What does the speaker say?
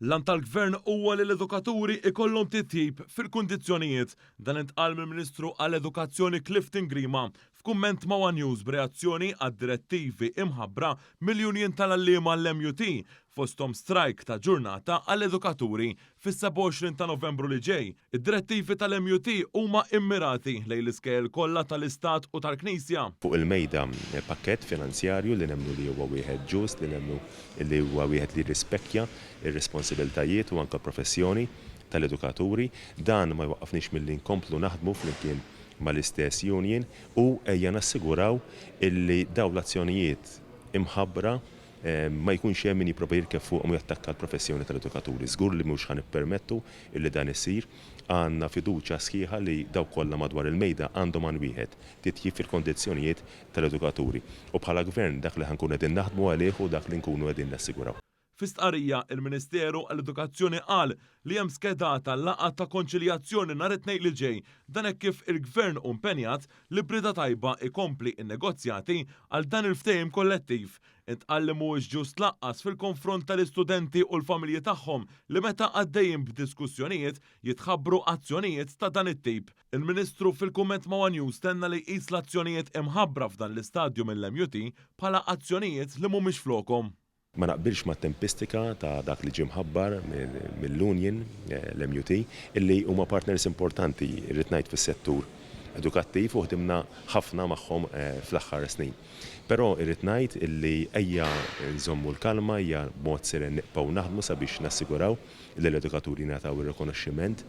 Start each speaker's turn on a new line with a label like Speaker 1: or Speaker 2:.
Speaker 1: Lan tal-Gvern huwa li l-edukaturi ikollhom titjib fil-kundizzjonijiet dan intqal mill-Ministru għall-Edukazzjoni Clifton Grima f'kumment ma' One News b'reazzjoni għad-direttivi imħabbra mill-Union tal-Allima l-MUT fosthom strajk ta' ġurnata għall-edukaturi fis-27 ta' Novembru li ġej. Id-direttivi tal-MUT huma immirati lejn l-iskejjel kollha tal-Istat u tal-Knisja.
Speaker 2: Fuq il-mejda pakkett finanzjarju li nemmnu li huwa wieħed ġust, li nemmnu li huwa wieħed li rispecchja ir-responsibiltajiet u anke professjoni tal-edukaturi, dan ma jwaqqafniex milli nkomplu naħdmu flimkien mal-istess union u ejja nassiguraw illi dawn l-azzjonijiet imħabbra ma jkunx hemm min jipprova jirkeb fuqhom u jattakka l-professjoni tal-edukaturi. Żgur li mhux ħanippermettu illi dan isir, għandna fiduċja sħiħa li dawk kollha madwar il-mejda għandhom għan wieħed titjib fil-kondizzjonijiet tal-edukaturi. U bħala gvern dak li ħankun qegħdin naħdmu għalih u dak li nkunu qegħdin nassiguraw.
Speaker 1: F'istqarrija il-Ministeru għall-Edukazzjoni qal li hemm skedata laqgħa ta' konċiljazzjoni nhar it-tnejn li ġej dan hekk kif il-Gvern impenjat li brida tajba ikompli n-negozjati għal dan il-ftehim kollettiv. Intqal li mhuwiex ġust laqqas fil-konfront tal-istudenti u l-familji tagħhom li meta għaddejjin b'diskussjonijiet jitħabbru azzjonijiet ta' dan it-tip. Il-Ministru fil-kumment ma' One News tenna li jqis l-azzjonijiet imħabbra f'dan l-istadju mill-MUT bħala azzjonijiet li mhumiex flokhom.
Speaker 2: Ma naqbilx ma' tempistika ta' dak li ġie mħabbar mill-Union l-MUT illi huma partners importanti irrid ngħid fis-settur edukattiv u ħdimna ħafna magħhom fl-aħħar snin. Però irrid ngħid illi ejja nżommu l-kalma, ejja b'mod seren niqgħu naħdmu sabiex nassiguraw li l-edukaturi nagħtaw ir-rikonoxximent